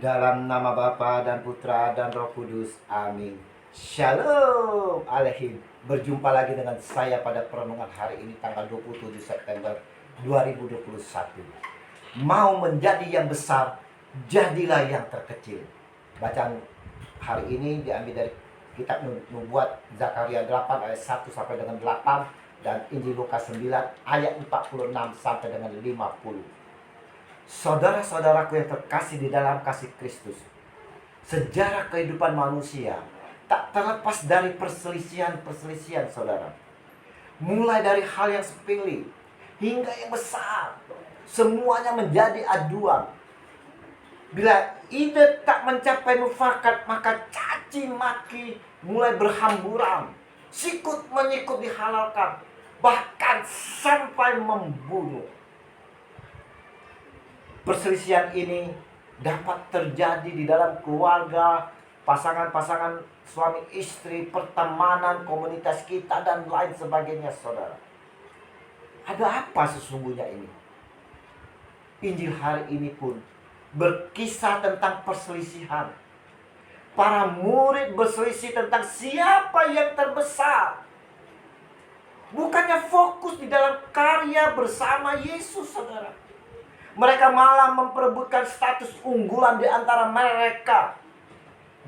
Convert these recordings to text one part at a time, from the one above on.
Dalam nama Bapa dan Putra dan Roh Kudus. Amin. Shalom Aleihim. Berjumpa lagi dengan saya pada perenungan hari ini tanggal 27 September 2021. Mau menjadi yang besar, jadilah yang terkecil. Bacaan hari ini diambil dari kitab Nubuat Zakaria 8 ayat 1 sampai dengan 8 dan Injil Lukas 9 ayat 46 sampai dengan 50. Saudara-saudaraku yang terkasih di dalam kasih Kristus, sejarah kehidupan manusia tak terlepas dari perselisihan-perselisihan, saudara. Mulai dari hal yang sepele hingga yang besar, semuanya menjadi aduan. Bila ide tak mencapai mufakat, maka caci maki mulai berhamburan, sikut menyikut dihalalkan, bahkan sampai membunuh. Perselisihan ini dapat terjadi di dalam keluarga, pasangan-pasangan suami istri, pertemanan, komunitas kita, dan lain sebagainya, saudara. Ada apa sesungguhnya ini? Injil hari ini pun berkisah tentang perselisihan. Para murid berselisih tentang siapa yang terbesar. Bukannya fokus di dalam karya bersama Yesus, saudara. Mereka malah memperebutkan status unggulan di antara mereka.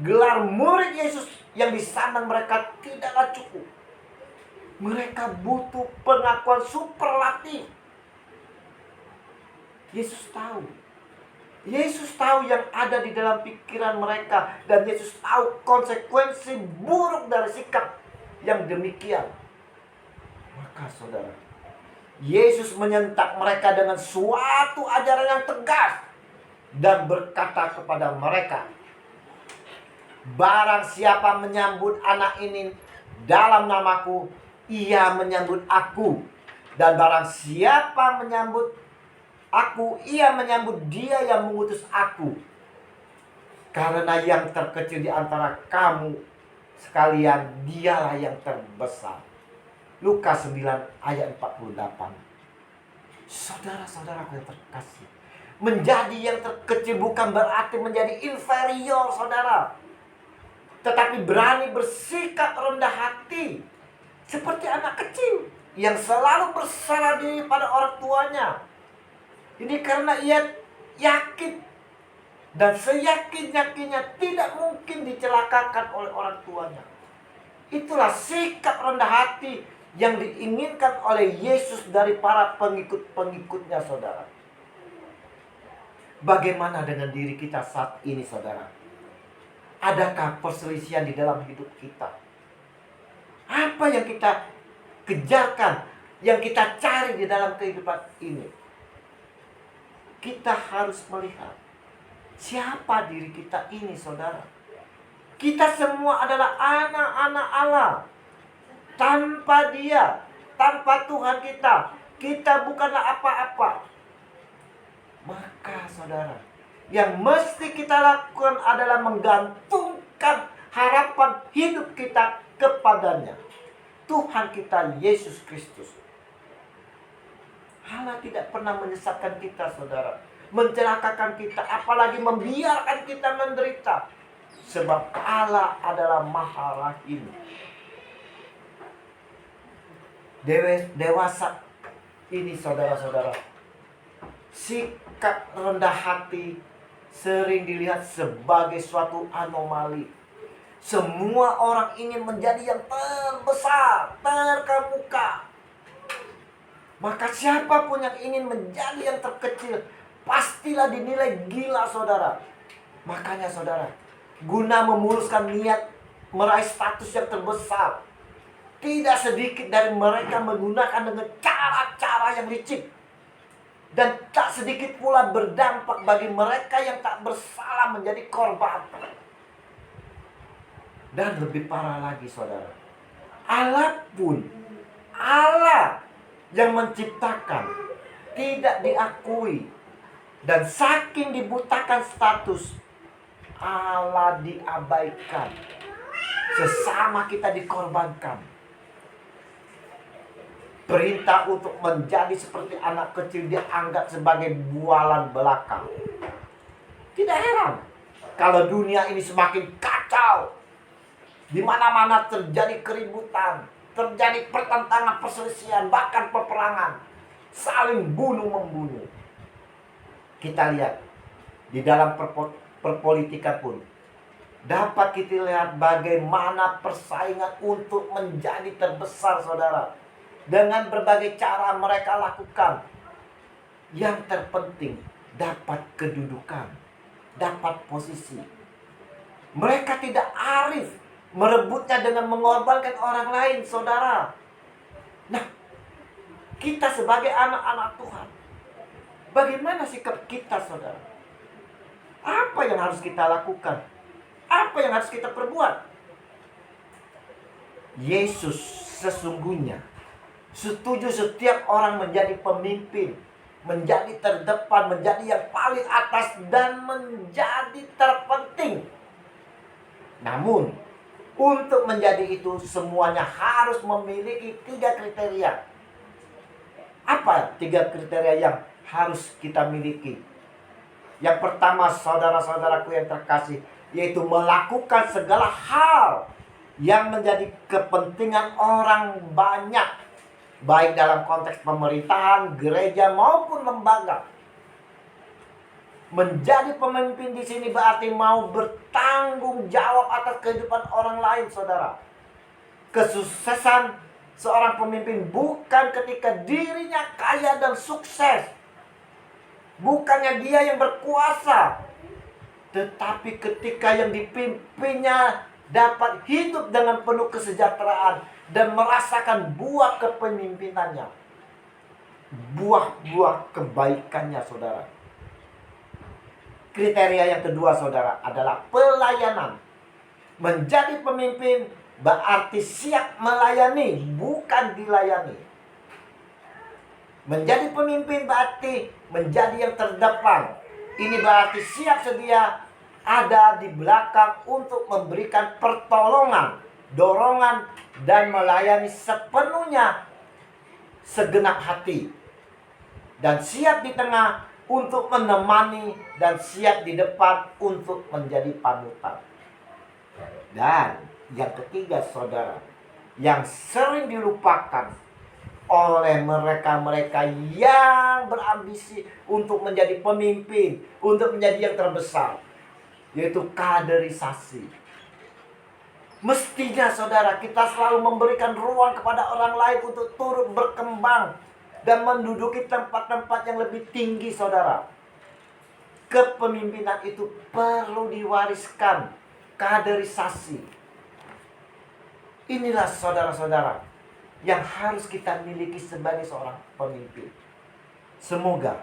Gelar murid Yesus yang disandang mereka tidaklah cukup. Mereka butuh pengakuan superlatif. Yesus tahu. Yesus tahu yang ada di dalam pikiran mereka. Dan Yesus tahu konsekuensi buruk dari sikap yang demikian. Maka saudara, Yesus menyentak mereka dengan suatu ajaran yang tegas dan berkata kepada mereka, barang siapa menyambut anak ini dalam namaku, ia menyambut aku. Dan barang siapa menyambut aku, ia menyambut dia yang mengutus aku. Karena yang terkecil di antara kamu sekalian, dialah yang terbesar. Lukas 9 ayat 48. Saudara-saudaraku yang terkasih, menjadi yang terkecil bukan berarti menjadi inferior, saudara. Tetapi berani bersikap rendah hati seperti anak kecil yang selalu berserah diri pada orang tuanya. Ini karena ia yakin dan seyakin-yakinnya tidak mungkin dicelakakan oleh orang tuanya. Itulah sikap rendah hati yang diinginkan oleh Yesus dari para pengikut-pengikutnya, saudara. Bagaimana dengan diri kita saat ini, saudara? Adakah perselisihan di dalam hidup kita? Apa yang kita kejarkan, yang kita cari di dalam kehidupan ini? Kita harus melihat siapa diri kita ini, saudara. Kita semua adalah anak-anak Allah. Tanpa Dia, tanpa Tuhan kita bukanlah apa-apa. Maka saudara, yang mesti kita lakukan adalah menggantungkan harapan hidup kita kepadanya, Tuhan kita Yesus Kristus. Allah tidak pernah menyesatkan kita, saudara, mencelakakan kita, apalagi membiarkan kita menderita. Sebab Allah adalah Maha Rahim. Dewasa ini, saudara-saudara, sikap rendah hati sering dilihat sebagai suatu anomali. Semua orang ingin menjadi yang terbesar, terkemuka. Maka siapapun yang ingin menjadi yang terkecil, pastilah dinilai gila, saudara. Makanya saudara, guna memuluskan niat meraih status yang terbesar, tidak sedikit dari mereka menggunakan dengan cara-cara yang licik. Dan tak sedikit pula berdampak bagi mereka yang tak bersalah menjadi korban. Dan lebih parah lagi, saudara, Allah yang menciptakan tidak diakui. Dan saking dibutakan status, Allah diabaikan. Sesama kita dikorbankan. Perintah untuk menjadi seperti anak kecil dianggap sebagai bualan belaka. Tidak heran Kalau dunia ini semakin kacau, di mana-mana terjadi keributan, terjadi pertentangan, perselisihan, bahkan peperangan, saling bunuh-membunuh. Kita lihat di dalam perpolitikan pun dapat kita lihat bagaimana persaingan untuk menjadi terbesar, saudara. Dengan berbagai cara mereka lakukan. Yang terpenting dapat kedudukan, dapat posisi. Mereka tidak arif merebutnya dengan mengorbankan orang lain, saudara. Nah, kita sebagai anak-anak Tuhan, bagaimana sikap kita, saudara? Apa yang harus kita lakukan? Apa yang harus kita perbuat? Yesus sesungguhnya setuju setiap orang menjadi pemimpin, menjadi terdepan, menjadi yang paling atas, dan menjadi terpenting. Namun, untuk menjadi itu semuanya harus memiliki 3 kriteria. Apa 3 kriteria yang harus kita miliki? Yang pertama, saudara-saudaraku yang terkasih, yaitu melakukan segala hal yang menjadi kepentingan orang banyak, baik dalam konteks pemerintahan, gereja maupun lembaga. Menjadi pemimpin di sini berarti mau bertanggung jawab atas kehidupan orang lain, saudara. Kesuksesan seorang pemimpin bukan ketika dirinya kaya dan sukses, bukannya dia yang berkuasa, tetapi ketika yang dipimpinnya dapat hidup dengan penuh kesejahteraan dan merasakan buah kepemimpinannya, buah-buah kebaikannya, saudara. Kriteria yang kedua, saudara, adalah pelayanan. Menjadi pemimpin berarti siap melayani, bukan dilayani. Menjadi pemimpin berarti menjadi yang terdepan. Ini berarti siap sedia ada di belakang untuk memberikan pertolongan, dorongan, dan melayani sepenuhnya segenap hati. Dan siap di tengah untuk menemani, dan siap di depan untuk menjadi panutan. Dan yang ketiga, saudara, yang sering dilupakan oleh mereka-mereka yang berambisi untuk menjadi pemimpin, untuk menjadi yang terbesar, yaitu kaderisasi. Mestinya, saudara, kita selalu memberikan ruang kepada orang lain untuk turut berkembang dan menduduki tempat-tempat yang lebih tinggi, saudara. Kepemimpinan itu perlu diwariskan, kaderisasi. Inilah, saudara-saudara, yang harus kita miliki sebagai seorang pemimpin. Semoga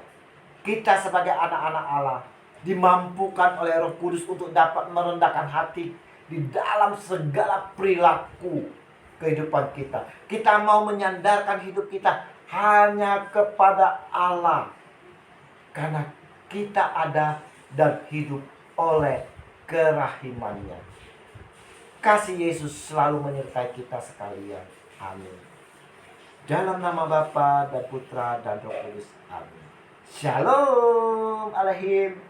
kita sebagai anak-anak Allah dimampukan oleh Roh Kudus untuk dapat merendahkan hati di dalam segala perilaku kehidupan kita. Kita mau menyandarkan hidup kita hanya kepada Allah, karena kita ada dan hidup oleh kerahimannya. Kasih Yesus selalu menyertai kita sekalian. Amin. Dalam nama Bapa dan Putra dan Roh Kudus. Amin. Shalom Alehim.